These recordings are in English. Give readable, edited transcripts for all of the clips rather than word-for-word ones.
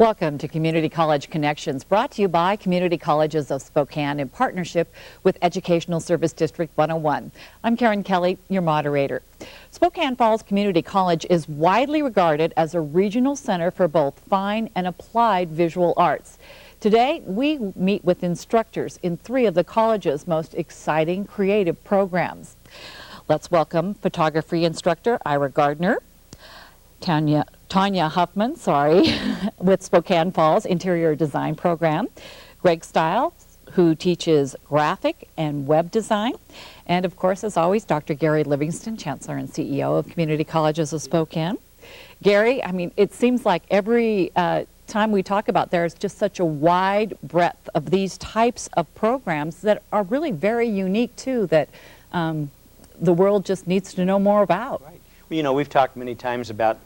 Welcome to Community College Connections, brought to you by Community Colleges of Spokane in partnership with Educational Service District 101. I'm Karen Kelly, your moderator. Spokane Falls Community College is widely regarded as a regional center for both fine and applied visual arts. Today, we meet with instructors in 3 of the college's most exciting creative programs. Let's welcome photography instructor Ira Gardner, Tanya Huffman, with Spokane Falls Interior Design Program, Greg Stiles, who teaches graphic and web design, and of course, as always, Dr. Gary Livingston, Chancellor and CEO of Community Colleges of Spokane. Gary, I mean, it seems like every time we talk about there's just such a wide breadth of these types of programs that are really very unique too, that the world just needs to know more about. Right. Well, you know, we've talked many times about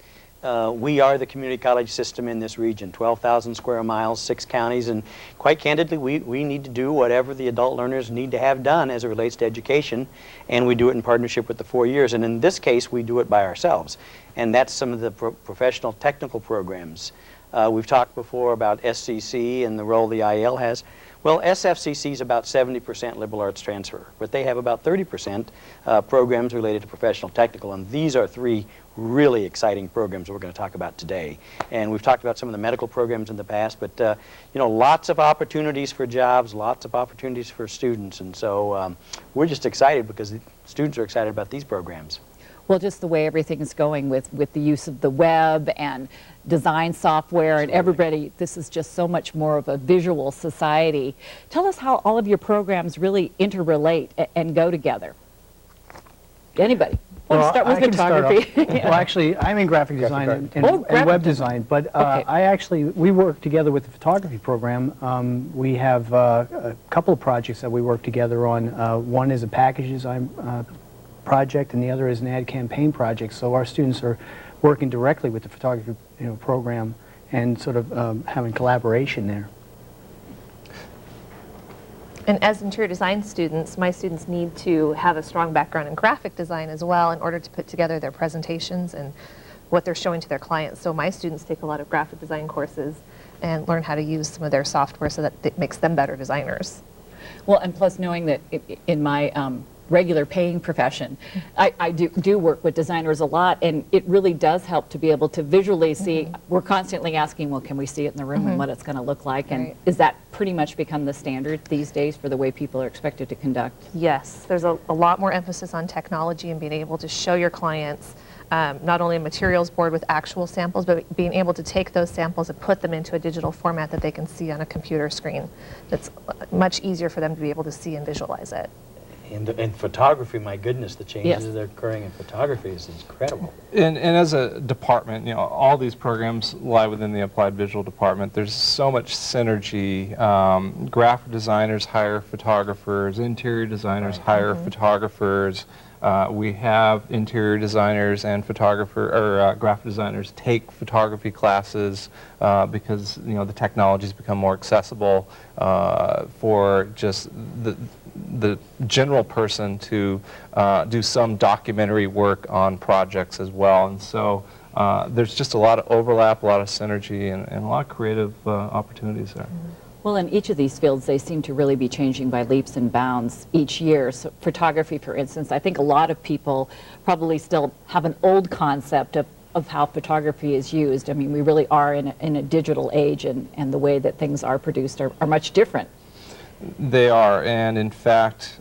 we are the community college system in this region, 12,000 square miles, 6 counties, and quite candidly, we need to do whatever the adult learners need to have done as it relates to education, and we do it in partnership with the 4 years, and in this case, we do it by ourselves, and that's some of the professional technical programs. We've talked before about SCC and the role the IL has. Well, SFCC is about 70% liberal arts transfer, but they have about 30% programs related to professional technical, and these are 3 really exciting programs we're going to talk about today. And we've talked about some of the medical programs in the past, but you know, lots of opportunities for jobs, lots of opportunities for students, and so we're just excited because the students are excited about these programs. Well, just the way everything's going with the use of the web and design software. Absolutely. And everybody, this is just so much more of a visual society. Tell us how all of your programs really interrelate and go together. Anybody? Well, Let's start with photography. Well, actually, I'm in graphic design and web design, but okay. We work together with the photography program. We have a couple of projects that we work together on. One is a package design project, and the other is an ad campaign project. So our students are working directly with the photography program and sort of having collaboration there. And as interior design students, my students need to have a strong background in graphic design as well in order to put together their presentations and what they're showing to their clients. So my students take a lot of graphic design courses and learn how to use some of their software so that it makes them better designers. Well, and plus knowing that in my regular paying profession, I do work with designers a lot, and it really does help to be able to visually see. We're constantly asking, well, can we see it in the room and what it's going to look like? And is that pretty much become the standard these days for the way people are expected to conduct? Yes, there's a lot more emphasis on technology and being able to show your clients not only a materials board with actual samples, but being able to take those samples and put them into a digital format that they can see on a computer screen. That's much easier for them to be able to see and visualize it. In photography, my goodness, the changes that are occurring in photography is incredible. And as a department, you know, all these programs lie within the applied visual department. There's so much synergy. Graphic designers hire photographers, interior designers hire photographers. We have interior designers and graphic designers take photography classes because, you know, the technology's become more accessible for just the general person to do some documentary work on projects as well. And so there's just a lot of overlap, a lot of synergy, and a lot of creative opportunities there. Well, in each of these fields, they seem to really be changing by leaps and bounds each year. So photography, for instance, I think a lot of people probably still have an old concept of how photography is used. I mean, we really are in a digital age, and the way that things are produced are much different. They are, and in fact,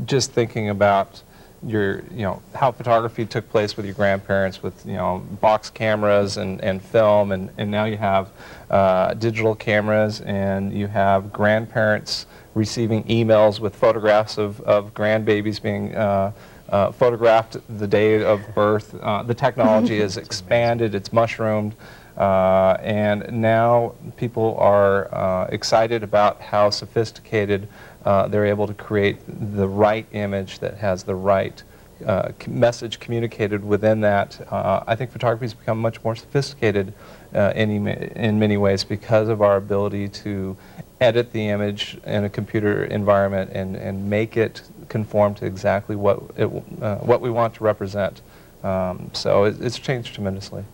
just thinking about how photography took place with your grandparents with, box cameras and film, and now you have digital cameras, and you have grandparents receiving emails with photographs of grandbabies being photographed the day of birth. The technology has expanded, it's mushroomed. And now people are excited about how sophisticated they're able to create the right image that has the right message communicated within that. I think photography has become much more sophisticated in many ways because of our ability to edit the image in a computer environment and make it conform to exactly what we want to represent. So it's changed tremendously.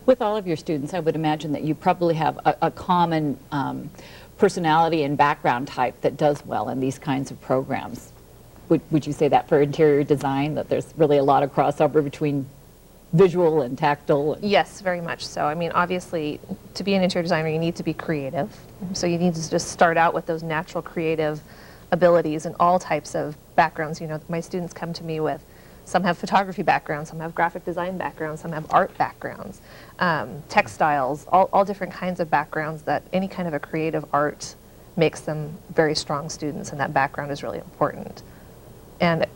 With all of your students, I would imagine that you probably have a common personality and background type that does well in these kinds of programs. Would you say that for interior design, that there's really a lot of crossover between visual and tactile? Yes, very much so. I mean, obviously, to be an interior designer, you need to be creative. So you need to just start out with those natural creative abilities in all types of backgrounds. You know, my students come to me with, some have photography backgrounds, some have graphic design backgrounds, some have art backgrounds, textiles, all different kinds of backgrounds, that any kind of a creative art makes them very strong students, and that background is really important. And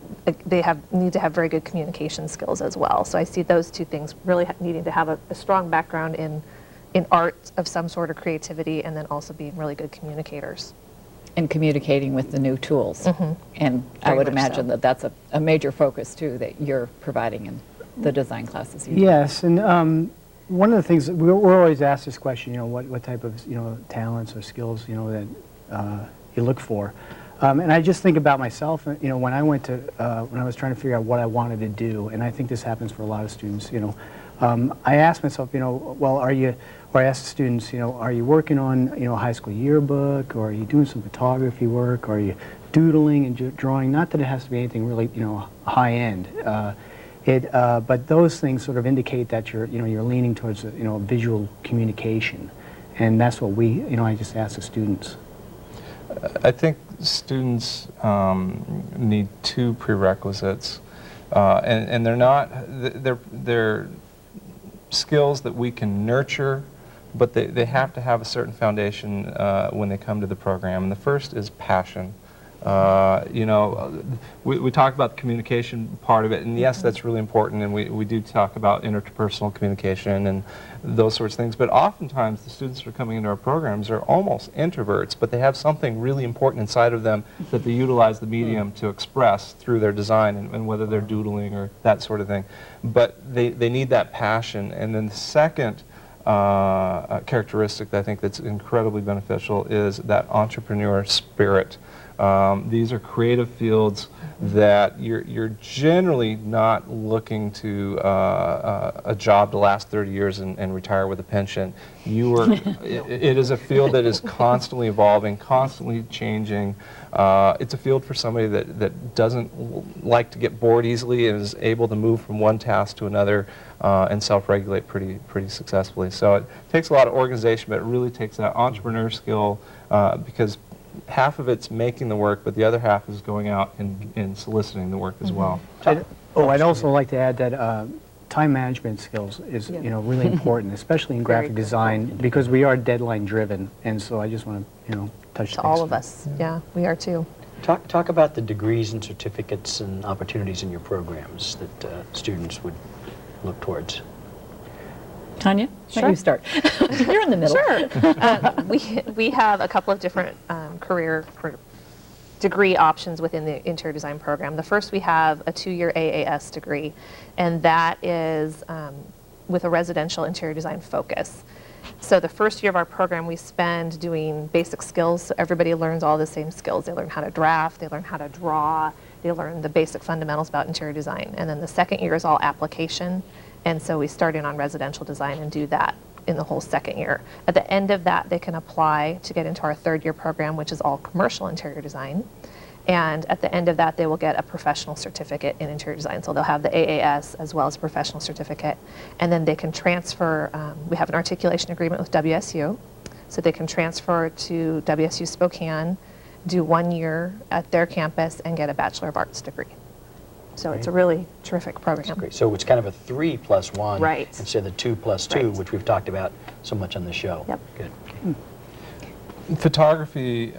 they need to have very good communication skills as well. So I see those two things really needing to have a strong background in art of some sort of creativity, and then also being really good communicators. And communicating with the new tools. And I Very would much imagine so. that that's a major focus too, that you're providing in the design classes. You do. Yes, and one of the things, we're always asked this question, you know, what type of, you know, talents or skills, you know, that you look for. And I just think about myself, you know, when I went to, when I was trying to figure out what I wanted to do, and I think this happens for a lot of students, you know, I asked myself, you know, well, or I asked the students, you know, are you working on, you know, a high school yearbook, or are you doing some photography work, or are you doodling and drawing? Not that it has to be anything really, you know, high end. But those things sort of indicate that you're, you know, you're leaning towards, you know, visual communication, and that's what we, you know, I just ask the students. I think students need two prerequisites, and they're not, they're skills that we can nurture, but they have to have a certain foundation when they come to the program. And the first is passion. You know, we talk about the communication part of it, and yes, that's really important, and we do talk about interpersonal communication and those sorts of things, but oftentimes the students who are coming into our programs are almost introverts, but they have something really important inside of them that they utilize the medium to express through their design, and whether they're doodling or that sort of thing. But they need that passion. And then the second characteristic that I think that's incredibly beneficial is that entrepreneur spirit. These are creative fields that you're generally not looking to a job to last 30 years and retire with a pension. It is a field that is constantly evolving, constantly changing. It's a field for somebody that doesn't like to get bored easily and is able to move from one task to another and self-regulate pretty successfully. So it takes a lot of organization, but it really takes that entrepreneur skill because half of it's making the work, but the other half is going out and soliciting the work as well. I'd also like to add that time management skills is, you know, really important, especially in graphic design, because we are deadline driven, and so I just want to, you know, touch To all of us, yeah, we are too. Talk about the degrees and certificates and opportunities in your programs that students would look towards. Tanya, why don't you start? You're in the middle. Sure. We have a couple of different career degree options within the interior design program. The first, we have a 2-year AAS degree, and that is with a residential interior design focus. So the first year of our program, we spend doing basic skills, so everybody learns all the same skills. They learn how to draft, they learn how to draw, they learn the basic fundamentals about interior design. And then the second year is all application, and so we start in on residential design and do that in the whole second year. At the end of that, they can apply to get into our 3rd year program, which is all commercial interior design. And at the end of that, they will get a professional certificate in interior design. So they'll have the AAS as well as a professional certificate. And then they can transfer, we have an articulation agreement with WSU. So they can transfer to WSU Spokane, do 1 year at their campus, and get a Bachelor of Arts degree. So it's a really terrific program. That's great. So it's kind of a 3+1 Right. instead of the 2+2, Right. which we've talked about so much on the show. Yep. Good. Photography,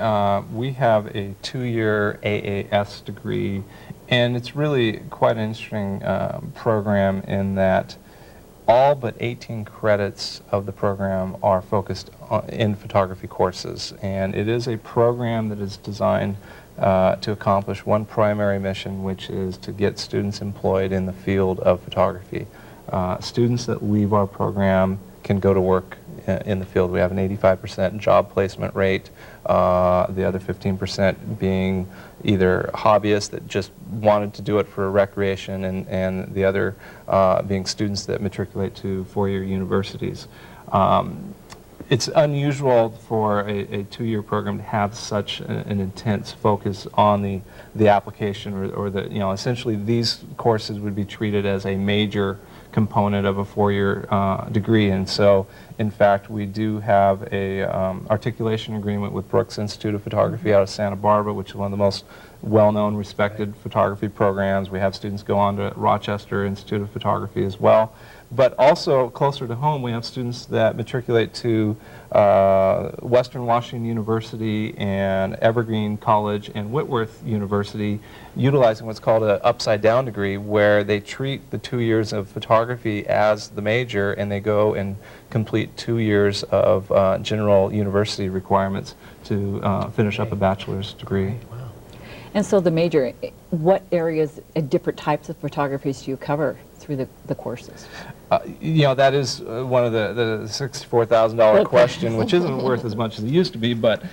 we have a 2-year AAS degree, and it's really quite an interesting program in that all but 18 credits of the program are focused in photography courses, and it is a program that is designed to accomplish one primary mission, which is to get students employed in the field of photography. Students that leave our program can go to work in the field. We have an 85% job placement rate, the other 15% being either hobbyists that just wanted to do it for recreation, and the other being students that matriculate to four-year universities. It's unusual for a two-year program to have such an intense focus on the application, or the, essentially these courses would be treated as a major component of a four-year degree. And so, in fact, we do have a articulation agreement with Brooks Institute of Photography out of Santa Barbara, which is one of the most well-known, respected photography programs. We have students go on to Rochester Institute of Photography as well. But also, closer to home, we have students that matriculate to Western Washington University and Evergreen College and Whitworth University, utilizing what's called an upside-down degree, where they treat the 2 years of photography as the major, and they go and complete 2 years of general university requirements to finish up a bachelor's degree. And so the major, what areas and different types of photographies do you cover through the courses? That is one of the $64,000 question, which isn't worth as much as it used to be, but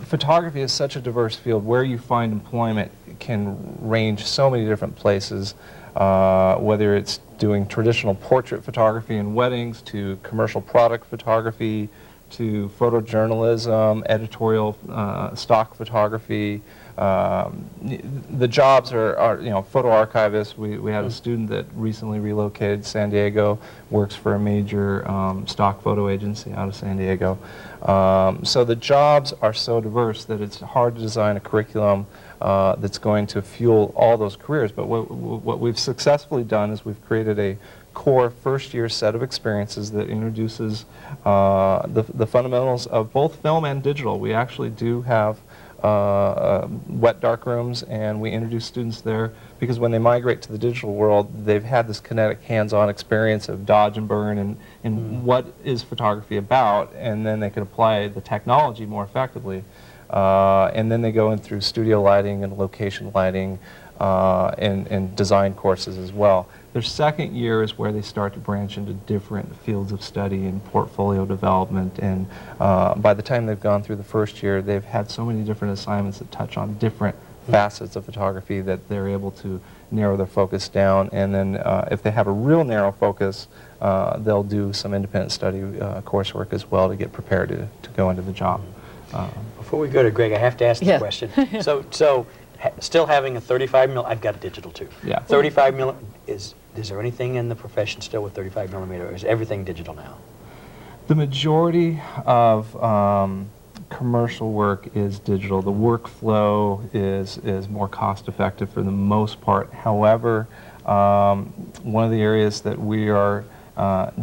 photography is such a diverse field. Where you find employment can range so many different places, whether it's doing traditional portrait photography in weddings, to commercial product photography, to photojournalism, editorial stock photography. The jobs are photo archivists. We had a student that recently relocated to San Diego, works for a major stock photo agency out of San Diego. So the jobs are so diverse that it's hard to design a curriculum that's going to fuel all those careers. But what we've successfully done is we've created a core first-year set of experiences that introduces the fundamentals of both film and digital. We actually do have wet dark rooms, and we introduce students there because when they migrate to the digital world, they've had this kinetic hands-on experience of dodge and burn and what is photography about, and then they can apply the technology more effectively. And then they go in through studio lighting and location lighting and design courses as well. Their second year is where they start to branch into different fields of study and portfolio development, and by the time they've gone through the first year, they've had so many different assignments that touch on different facets of photography that they're able to narrow their focus down. And then if they have a real narrow focus, they'll do some independent study coursework as well to get prepared to go into the job. Before we go to Greg, I have to ask this question. So still having a 35 mil, I've got digital too. Yeah. 35 mil, is there anything in the profession still with 35 millimeter, or is everything digital now? The majority of commercial work is digital. The workflow is more cost effective for the most part. However, one of the areas that we are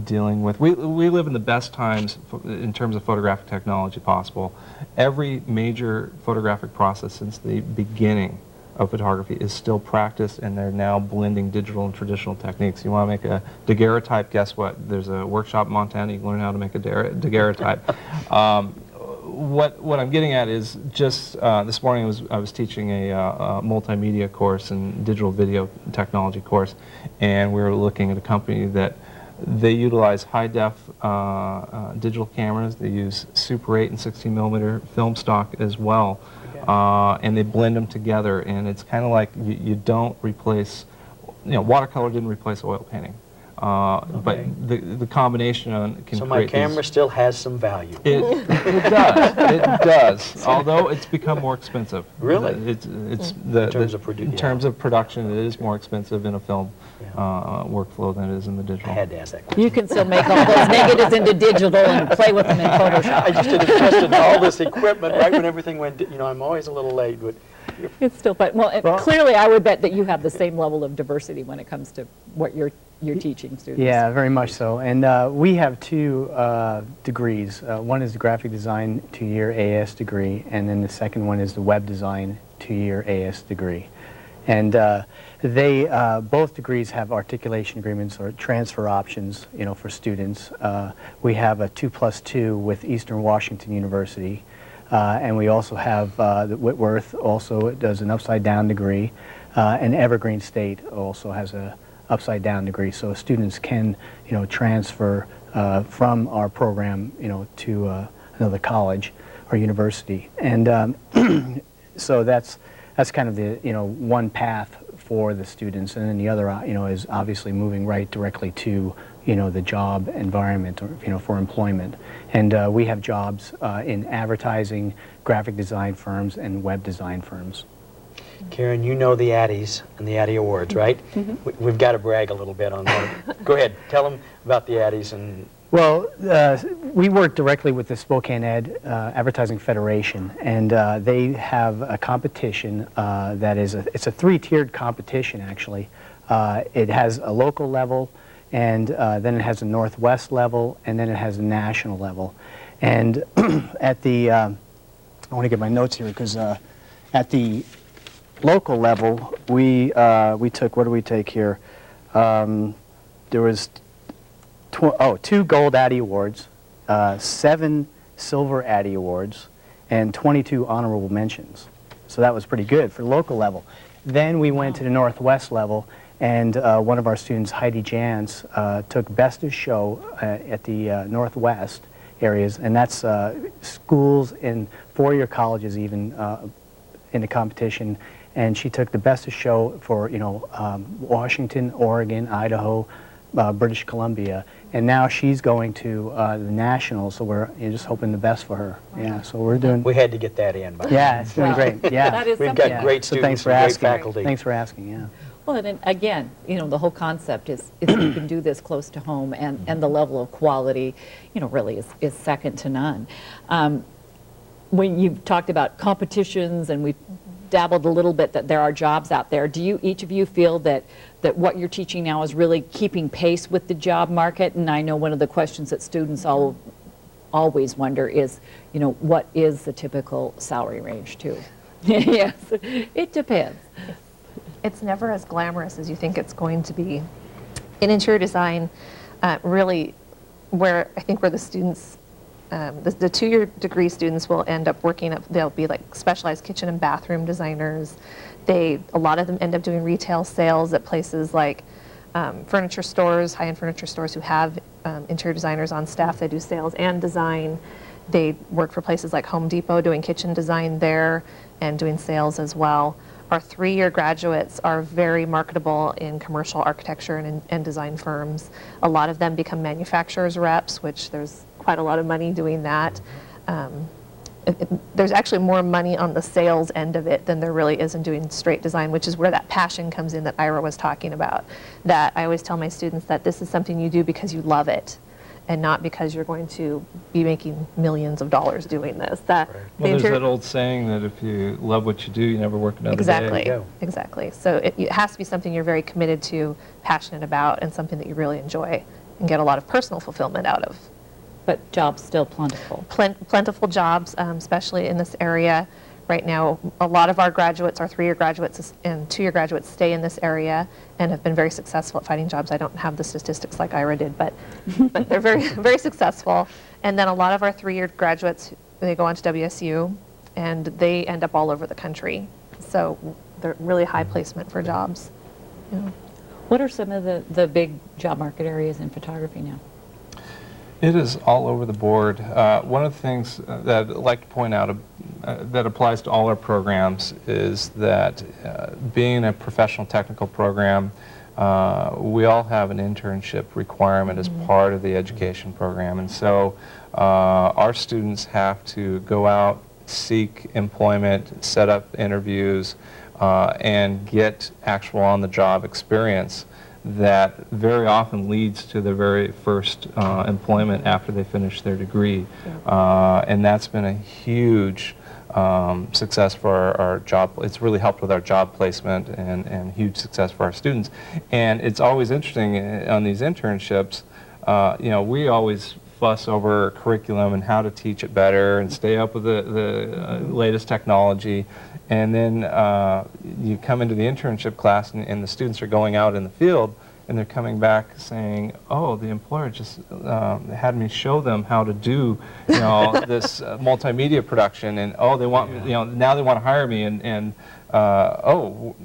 dealing with, we live in the best times in terms of photographic technology possible. Every major photographic process since the beginning of photography is still practiced, and they're now blending digital and traditional techniques. You want to make a daguerreotype, guess what? There's a workshop in Montana, you can learn how to make a daguerreotype. What I'm getting at is just this morning I was teaching a multimedia course and digital video technology course, and we were looking at a company that they utilize high-def digital cameras. They use Super 8 and 16 millimeter film stock as well, and they blend them together. And it's kind of like you don't replace, watercolor didn't replace oil painting, but the combination can create. So my camera still has some value. It does. It does. Although it's become more expensive. Really? In terms of production, it is more expensive in a film workflow than it is in the digital. I had to ask that question. You can still make all those negatives into digital and play with them in Photoshop. I just didn't invest in all this equipment right when everything went. I'm always a little late, but. It's still fun. Well, clearly, I would bet that you have the same level of diversity when it comes to what you're teaching students. Yeah, very much so. And we have two degrees. One is the graphic design 2-year AS degree, and then the second one is the web design 2-year AS degree. And they both degrees have articulation agreements or transfer options, for students. We have a 2+2 with Eastern Washington University. And we also have the Whitworth also does an upside-down degree, and Evergreen State also has a upside-down degree. So students can, transfer from our program, to another college or university. And so that's kind of the, one path for the students, and then the other, is obviously moving right directly to, the job environment, or, for employment. And we have jobs in advertising, graphic design firms, and web design firms. Karen, you know the Addies and the Addie Awards, right? We've got to brag a little bit on that. Go ahead, tell them about the Addies. And Well, we work directly with the Spokane Advertising Federation, and they have a competition that is it's a three-tiered competition, actually. It has a local level, and then it has a Northwest level, and then it has a national level. And at the, I want to get my notes here, because at the local level, we took, what do we take here? There was 2 Gold Addie Awards, 7 Silver Addie Awards, and 22 honorable mentions. So that was pretty good for local level. Then we went to the Northwest level, and one of our students, Heidi Jans, took Best of Show at the Northwest areas, and that's schools and four-year colleges even in the competition. And she took the Best of Show for, Washington, Oregon, Idaho, British Columbia, and now she's going to the Nationals, so we're just hoping the best for her. Yeah, so we're doing. we had to get that in, by the way. Yeah, it's doing great. Yeah, That is We've something. got great So students thanks for and great asking. faculty. Thanks for asking. Yeah. Well, and then again, the whole concept is if you can do this close to home, and the level of quality, really is second to none. When you've talked about competitions, and we've dabbled a little bit that there are jobs out there, do each of you feel that what you're teaching now is really keeping pace with the job market? And I know one of the questions that students always wonder is, what is the typical salary range too? Yes, it depends. It's never as glamorous as you think it's going to be. In interior design, really, where the students, the 2-year degree students will end up working up, they'll be like specialized kitchen and bathroom designers. A lot of them end up doing retail sales at places like furniture stores, high-end furniture stores who have interior designers on staff. They do sales and design. They work for places like Home Depot doing kitchen design there and doing sales as well. Our 3-year graduates are very marketable in commercial architecture and design firms. A lot of them become manufacturers reps, which there's quite a lot of money doing that. There's actually more money on the sales end of it than there really is in doing straight design, which is where that passion comes in that Ira was talking about. That I always tell my students that this is something you do because you love it, and not because you're going to be making millions of dollars doing this. Well, there's that old saying that if you love what you do, you never work another Exactly. day. Exactly. So it has to be something you're very committed to, passionate about, and something that you really enjoy and get a lot of personal fulfillment out of. But jobs still plentiful. Plentiful jobs, especially in this area. Right now, a lot of our graduates, our 3-year graduates and 2-year graduates, stay in this area and have been very successful at finding jobs. I don't have the statistics like Ira did, but they're very, very successful. And then a lot of our 3-year graduates, they go on to WSU, and they end up all over the country. So they're really high placement for jobs. Yeah. What are some of the big job market areas in photography now? It is all over the board. One of the things that I'd like to point out that applies to all our programs is that being a professional technical program, we all have an internship requirement as part of the education program. And so our students have to go out, seek employment, set up interviews, and get actual on-the-job experience that very often leads to their very first employment after they finish their degree. And that's been a huge success for our job. It's really helped with our job placement and huge success for our students. And it's always interesting on these internships, we always fuss over curriculum and how to teach it better and stay up with the latest technology. And then you come into the internship class and the students are going out in the field and they're coming back saying, oh, the employer just had me show them how to do this multimedia production, and oh, they want now they want to hire me, and oh,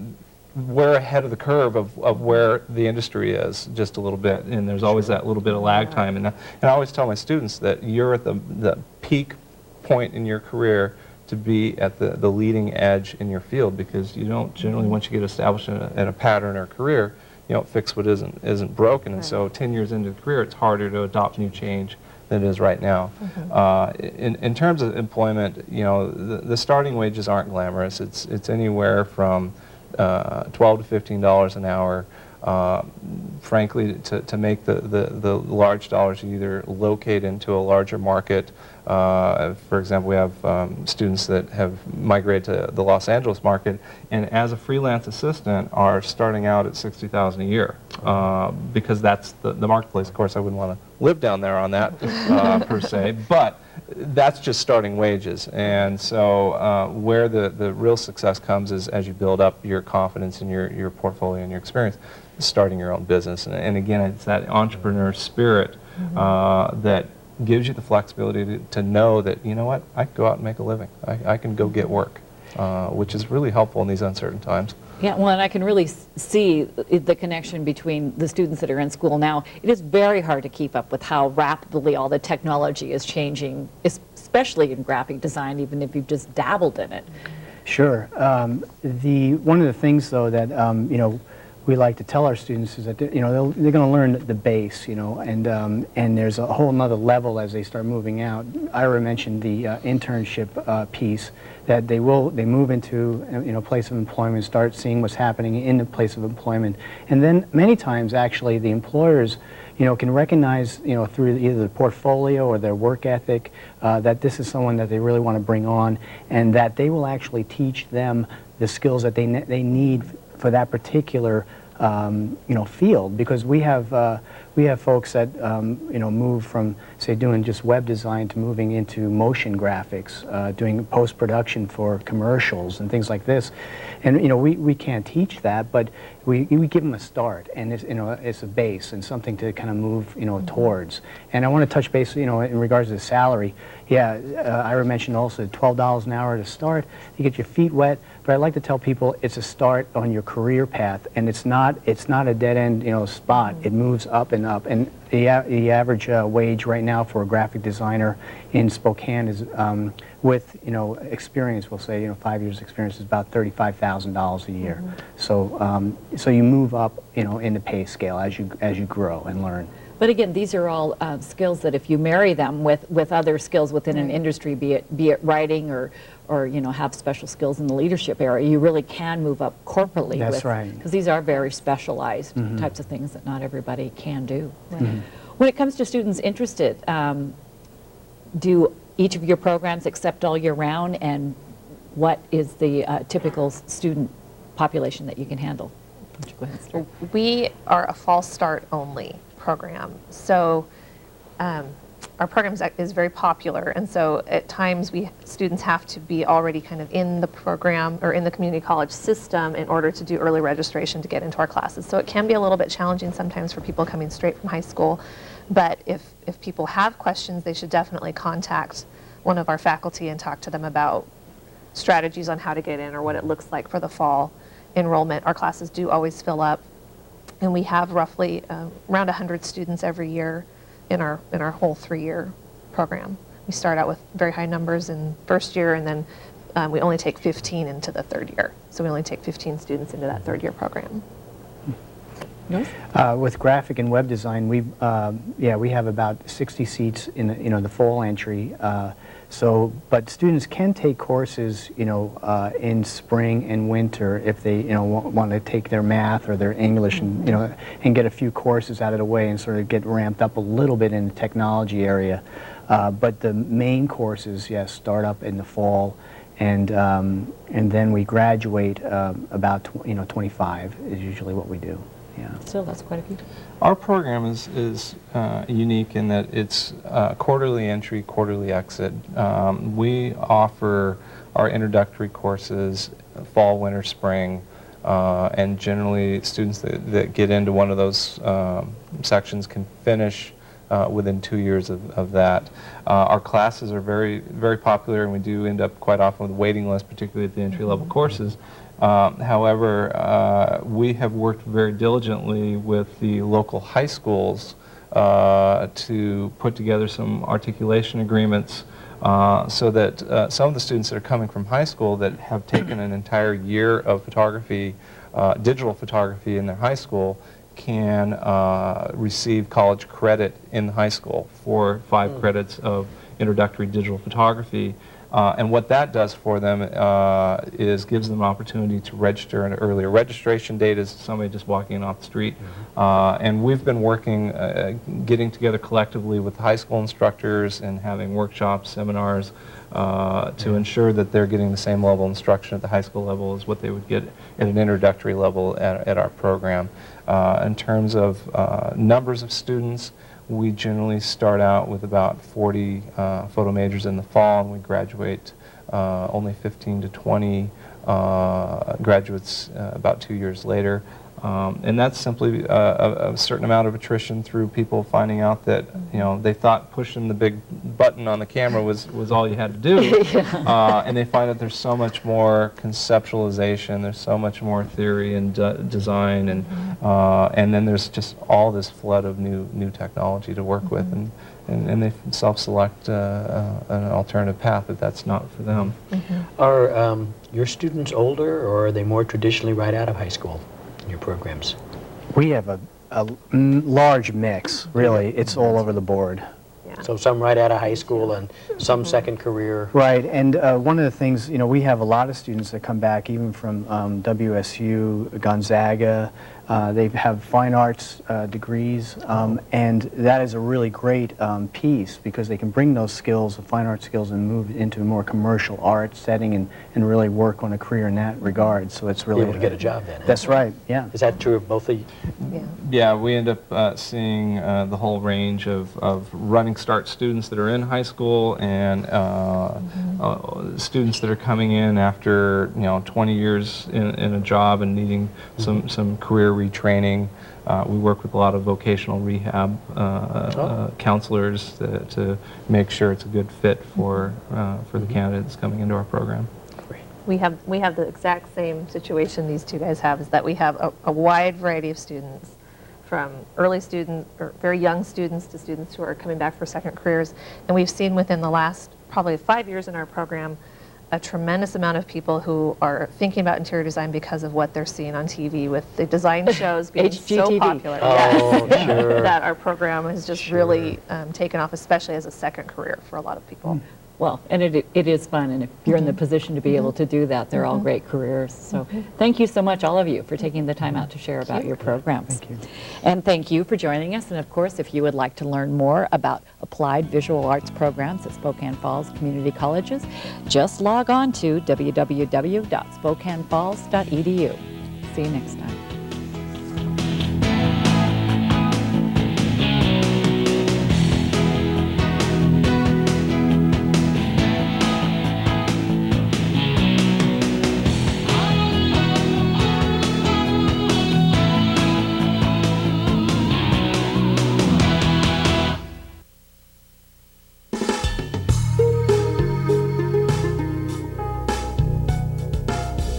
we're ahead of the curve of where the industry is just a little bit, and there's always that little bit of lag time. And I always tell my students that you're at the peak point in your career to be at the leading edge in your field, because you don't generally, once you get established in a pattern or career, you don't fix what isn't broken. And so 10 years into the career, it's harder to adopt new change than it is right now. In terms of employment, you know, the starting wages aren't glamorous. It's anywhere from $12 to $15 an hour. Frankly, to make the large dollars, you either locate into a larger market. For example, we have students that have migrated to the Los Angeles market, and as a freelance assistant are starting out at $60,000 a year, because that's the marketplace. Of course, I wouldn't want to live down there on that per se, but that's just starting wages. And so where the real success comes is as you build up your confidence in your portfolio and your experience, starting your own business. And again, it's that entrepreneur spirit that gives you the flexibility to know that, you know what, I can go out and make a living. I can go get work, which is really helpful in these uncertain times. Yeah, well, and I can really see the connection between the students that are in school now. It is very hard to keep up with how rapidly all the technology is changing, especially in graphic design, even if you've just dabbled in it. Sure. One of the things, though, that you know, we like to tell our students is that they're going to learn the base, and there's a whole nother level as they start moving out. Ira mentioned the internship piece, that they move into place of employment, start seeing what's happening in the place of employment, and then many times actually the employers can recognize through either the portfolio or their work ethic that this is someone that they really want to bring on, and that they will actually teach them the skills that they need for that particular field, because we have folks that move from, say, doing just web design to moving into motion graphics, doing post-production for commercials and things like this. And we can't teach that, but we give them a start, and it's a base and something to kind of move towards. And I want to touch base in regards to the salary. Yeah, Ira mentioned also $12 an hour to start. You get your feet wet, but I like to tell people it's a start on your career path, and it's not a dead end spot. It moves up and up. And the average wage right now for a graphic designer in Spokane is with experience, we'll say 5 years experience, is about $35,000 a year. So you move up in the pay scale as you grow and learn. But again, these are all skills that if you marry them with other skills within an industry, be it writing or have special skills in the leadership area, you really can move up corporately. That's right. Because these are very specialized types of things that not everybody can do. When it comes to students interested, do each of your programs accept all year round, and what is the typical student population that you can handle? Why don't you go ahead and start? We are a fall start only program, so our program is very popular, and so at times students have to be already kind of in the program or in the community college system in order to do early registration to get into our classes. So it can be a little bit challenging sometimes for people coming straight from high school, but if people have questions, they should definitely contact one of our faculty and talk to them about strategies on how to get in or what it looks like for the fall enrollment. Our classes do always fill up, and we have roughly around 100 students every year in our whole 3-year program. We start out with very high numbers in first year, and then we only take 15 into the third year. So we only take 15 students into that 3rd year program. With graphic and web design, we have about 60 seats in the fall entry. But students can take courses, in spring and winter if they, want to take their math or their English and get a few courses out of the way and sort of get ramped up a little bit in the technology area. But the main courses, yes, start up in the fall, and then we graduate about 25 is usually what we do. Yeah. Still, that's quite a few. Our program is unique in that it's quarterly entry, quarterly exit. We offer our introductory courses fall, winter, spring, and generally students that get into one of those sections can finish within 2 years of that. Our classes are very, very popular, and we do end up quite often with a waiting list, particularly at the entry-level courses. However, we have worked very diligently with the local high schools to put together some articulation agreements so that some of the students that are coming from high school that have taken an entire year of photography, digital photography in their high school, can receive college credit in high school for 5 credits of introductory digital photography. And what that does for them is gives them an opportunity to register an earlier registration date as somebody just walking in off the street. And we've been working, getting together collectively with high school instructors and having workshops, seminars to ensure that they're getting the same level of instruction at the high school level as what they would get at an introductory level at our program. In terms of numbers of students, we generally start out with about 40 photo majors in the fall, and we graduate only 15 to 20 graduates about 2 years later. And that's simply a certain amount of attrition through people finding out that, you know, they thought pushing the big button on the camera was all you had to do. And they find that there's so much more conceptualization, there's so much more theory and design, and then there's just all this flood of new technology to work with, and they self-select an alternative path if that's not for them. Are your students older, or are they more traditionally right out of high school in your programs? We have a large mix, really. It's all over the board. So some right out of high school and some second career. Right, and one of the things, you know, we have a lot of students that come back even from WSU, Gonzaga. They have fine arts degrees, and that is a really great piece because they can bring those skills, the fine art skills, and move into a more commercial art setting and really work on a career in that regard. So it's really Able to get a job then. That's right, yeah. Is that true of both of you? Yeah, we end up seeing the whole range of running start students that are in high school and students that are coming in after 20 years in a job and needing some career retraining. We work with a lot of vocational rehab counselors to make sure it's a good fit for the candidates coming into our program. We have the exact same situation these two guys have, is that we have a wide variety of students, from early students or very young students to students who are coming back for second careers. And we've seen within the last probably 5 years in our program a tremendous amount of people who are thinking about interior design because of what they're seeing on TV with the design shows being so popular. Oh, sure. That our program has just really taken off, especially as a second career for a lot of people. Well, and it is fun, and if you're in the position to be able to do that, they're all great careers. So thank you so much, all of you, for taking the time out to share about your programs. Thank you. And thank you for joining us. And of course, if you would like to learn more about applied visual arts programs at Spokane Falls Community Colleges, just log on to www.spokanefalls.edu. See you next time.